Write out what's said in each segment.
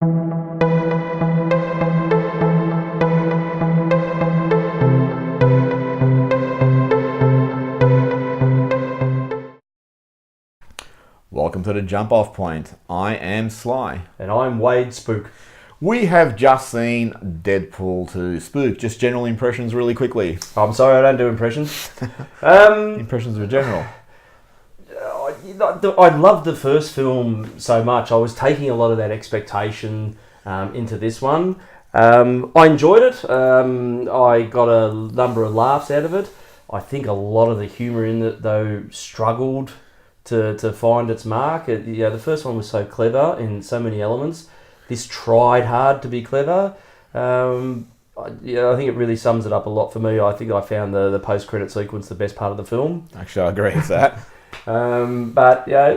Welcome to the Jump Off Point. I am Sly. And I'm Wade Spook. We have just seen Deadpool to Spook. Just general impressions really quickly. I'm sorry, I don't do impressions. Impressions of general. I loved the first film so much. I was taking a lot of that expectation into this one. I enjoyed it. I got a number of laughs out of it. I think a lot of the humour in it, though, struggled to find its mark. The first one was so clever in so many elements. This tried hard to be clever. I think it really sums it up a lot for me. I think I found the post-credit sequence the best part of the film. Actually, I agree with that. But yeah,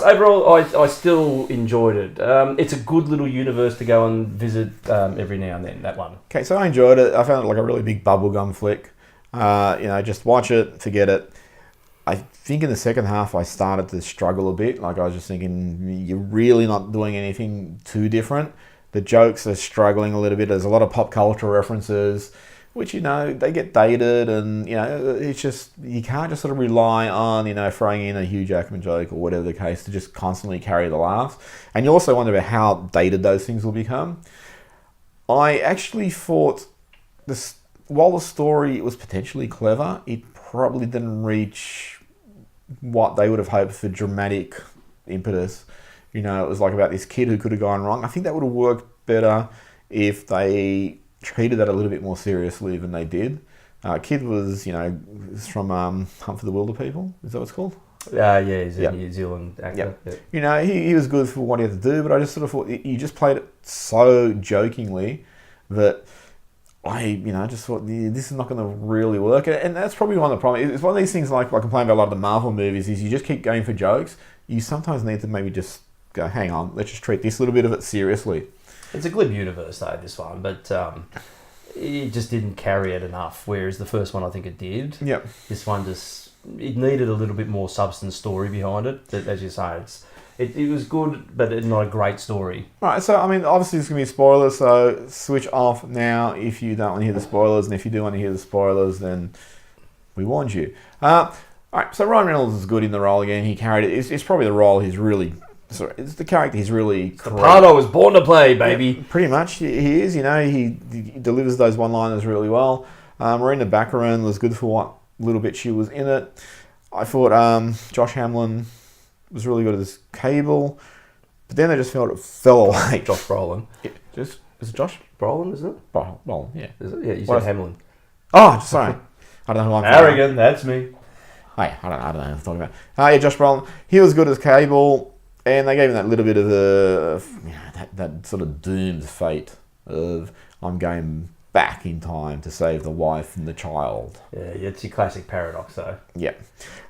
overall, I still enjoyed it. It's a good little universe to go and visit every now and then, that one. Okay, so I enjoyed it. I found it like a really big bubblegum flick. Just watch it, forget it. I think in the second half I started to struggle a bit. Like I was just thinking, you're really not doing anything too different. The jokes are struggling a little bit. There's a lot of pop culture references, which, they get dated, and, it's just, you can't just sort of rely on, throwing in a Hugh Jackman joke or whatever the case to just constantly carry the laughs. And you also wonder about how dated those things will become. I actually thought while the story was potentially clever, it probably didn't reach what they would have hoped for dramatic impetus. It was like about this kid who could have gone wrong. I think that would have worked better if they treated that a little bit more seriously than they did. Kid was, from Hunt for the Wilder People. Is that what it's called? He's a New Zealand actor. Yep. He was good for what he had to do, but I just sort of thought you just played it so jokingly that I just thought this is not going to really work. And that's probably one of the problems. It's one of these things like I complain about a lot of the Marvel movies is you just keep going for jokes. You sometimes need to maybe just go, hang on, let's just treat this little bit of it seriously. It's a glib universe, though, this one, but it just didn't carry it enough, whereas the first one I think it did. Yep. This one it needed a little bit more substance story behind it. As you say, it was good, but not a great story. Right, so, obviously there's going to be spoilers, so switch off now if you don't want to hear the spoilers, and if you do want to hear the spoilers, then we warned you. Alright, so Ryan Reynolds is good in the role again. He carried it. It's probably the role he's really... Sorry, it's the character he's really... The part I was born to play, baby. Yeah, pretty much, he is. He delivers those one-liners really well. Marina Baccarin was good for what little bit she was in it. I thought Josh Hamlin was really good at this Cable, but then I just felt it fell away. Josh Brolin. Yeah, is it Josh Brolin, isn't it? Brolin, yeah. Is it? Yeah, you said Hamlin. Oh, sorry. I don't know who I'm Arrogant, that's me. Hey, I don't know what I'm talking about. Josh Brolin. He was good as Cable, and they gave him that little bit of that sort of doomed fate of I'm going back in time to save the wife and the child. Yeah, it's your classic paradox, though. Yeah.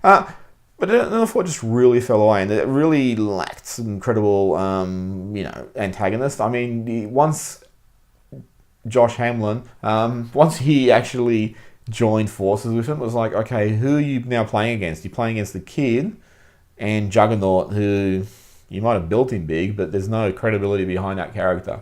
But then I thought it just really fell away, and it really lacked some credible, antagonist. Once Josh Hamlin, once he actually joined forces with him, it was like, okay, who are you now playing against? You're playing against the kid and Juggernaut, who you might have built him big, but there's no credibility behind that character.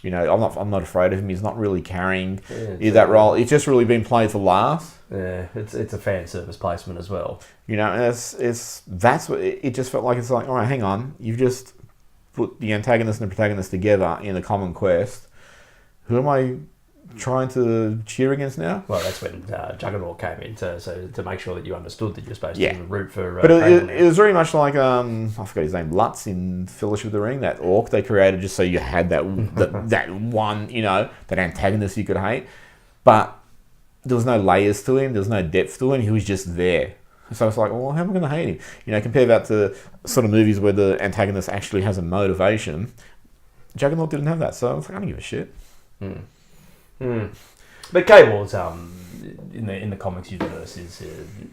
I'm not afraid of him. He's not really carrying that role. It's just really been played for laughs. Yeah, it's a fan service placement as well. And that's what it just felt like. It's like, all right, hang on, you've just put the antagonist and the protagonist together in a common quest. Who am I trying to cheer against now? Well, that's when Juggernaut came in to make sure that you understood that you're supposed to root for... but it was very much like, I forgot his name, Lutz in Fellowship of the Ring, that orc they created just so you had that one, that antagonist you could hate. But there was no layers to him, there was no depth to him, he was just there. So it's like, well, how am I going to hate him? Compare that to sort of movies where the antagonist actually has a motivation. Juggernaut didn't have that, so I was like, I don't give a shit. But Cable's in the comics universe is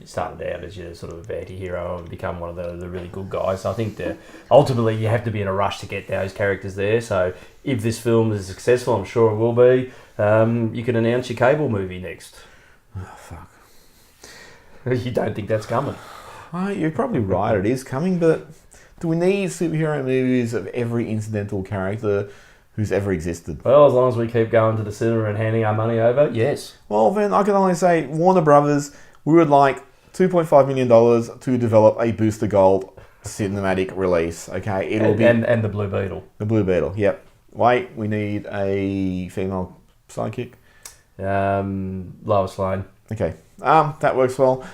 started out as your sort of anti-hero and become one of the really good guys. So I think that ultimately you have to be in a rush to get those characters there. So if this film is successful, I'm sure it will be, you can announce your Cable movie next. Oh, fuck. You don't think that's coming? You're probably right, it is coming, but do we need superhero movies of every incidental character who's ever existed. Well, as long as we keep going to the cinema and handing our money over, yes. Well, then I can only say, Warner Brothers, we would like $2.5 million to develop a Booster Gold cinematic release. Okay, it'll be and the Blue Beetle. The Blue Beetle. Yep. Wait, we need a female sidekick. Lois Lane. Okay. That works well.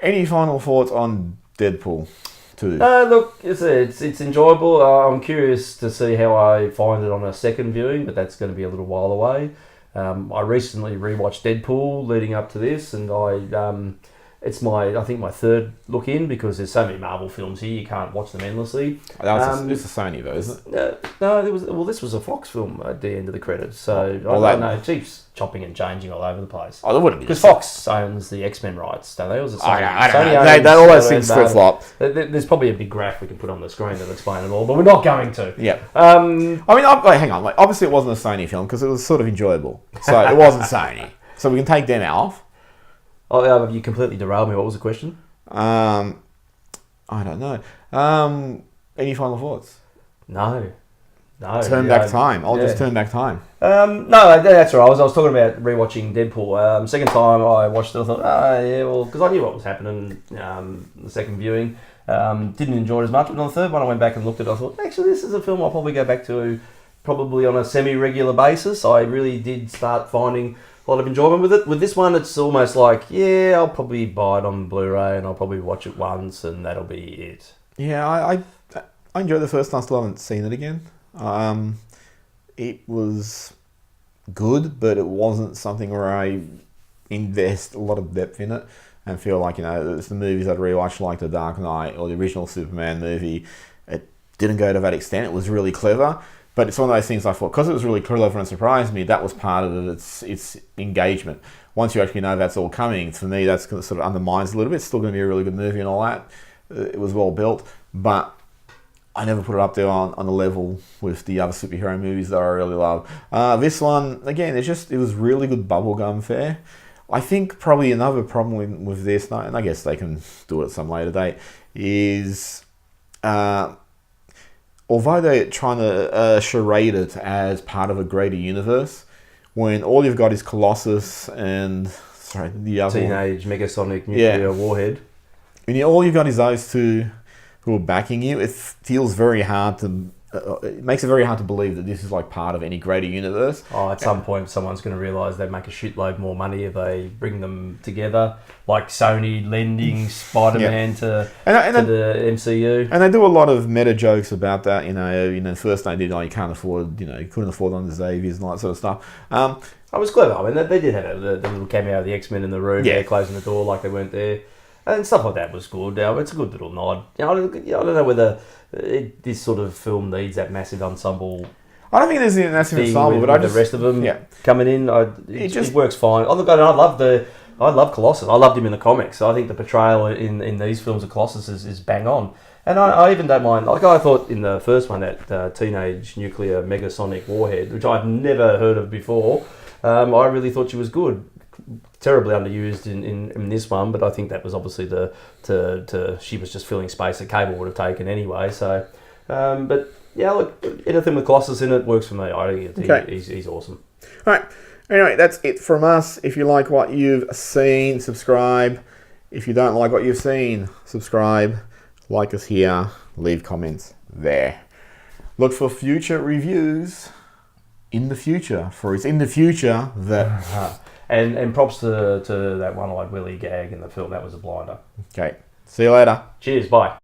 Any final thoughts on Deadpool 2? Look, it's enjoyable. I'm curious to see how I find it on a second viewing, but that's going to be a little while away. I recently rewatched Deadpool leading up to this, and it's I think my third look in, because there's so many Marvel films here, you can't watch them endlessly. It's a Sony though, isn't it? No, this was a Fox film at the end of the credits, so I don't know. It keeps chopping and changing all over the place. Oh, there wouldn't be. Because Fox owns the X-Men rights, don't they? Or was it Sony? I don't know. All those things flip-flop. There's probably a big graph we can put on the screen that'll explain it all, but we're not going to. Yeah. Hang on. Like, obviously, it wasn't a Sony film because it was sort of enjoyable. So it wasn't Sony. So we can take them off. Oh, you completely derailed me. What was the question? I don't know. Any final thoughts? No. Turn back time. I'll just turn back time. No, that's all right. I was talking about rewatching Deadpool. Second time I watched it, I thought, because I knew what was happening. The second viewing, didn't enjoy it as much. But on the third one, I went back and looked at it. I thought, actually, this is a film I'll probably go back to, probably on a semi-regular basis. I really did start finding a lot of enjoyment with it. With this one, it's almost like, I'll probably buy it on Blu-ray and I'll probably watch it once and that'll be it. Yeah, I enjoyed the first time. Still haven't seen it again. It was good, but it wasn't something where I invest a lot of depth in it and feel like, it's the movies I'd rewatch, like The Dark Knight or the original Superman movie. It didn't go to that extent. It was really clever, but it's one of those things I thought, because it was really clever and surprised me, that was part of its engagement. Once you actually know that's all coming, for me, that's sort of undermines a little bit. It's still going to be a really good movie and all that. It was well built, but I never put it up there on the level with the other superhero movies that I really love. This one, again, it was really good bubblegum fare. I think probably another problem with this, and I guess they can do it some later date, is although they're trying to charade it as part of a greater universe, when all you've got is Colossus and the other Teenage Megasonic Nuclear Warhead. When all you've got is those two who are backing you, it feels very hard to. It makes it very hard to believe that this is like part of any greater universe. At some point, someone's going to realise they make a shitload more money if they bring them together, like Sony lending Spider-Man to the MCU. And they do a lot of meta jokes about that. First they did, you can't afford, you couldn't afford on the Xaviers and all that sort of stuff. It was clever. I mean, they did have the little cameo of the X-Men in the room, there closing the door like they weren't there. And stuff like that was good. It's a good little nod. I don't know whether this sort of film needs that massive ensemble. I don't think there's a massive ensemble, but the rest of them coming in, it works fine. I love Colossus. I loved him in the comics. I think the portrayal in these films of Colossus is bang on. And I even don't mind. Like I thought in the first one, that Teenage Nuclear Megasonic Warhead, which I'd never heard of before. I really thought she was good. Terribly underused in this one, but I think that was obviously she was just filling space that Cable would have taken anyway. So, but look, anything with Colossus in it works for me. I think he's awesome. All right. Anyway, that's it from us. If you like what you've seen, subscribe. If you don't like what you've seen, subscribe. Like us here. Leave comments there. Look for future reviews in the future. For it's in the future that. And props to that one-eyed Willy gag in the film. That was a blinder. Okay. See you later. Cheers. Bye.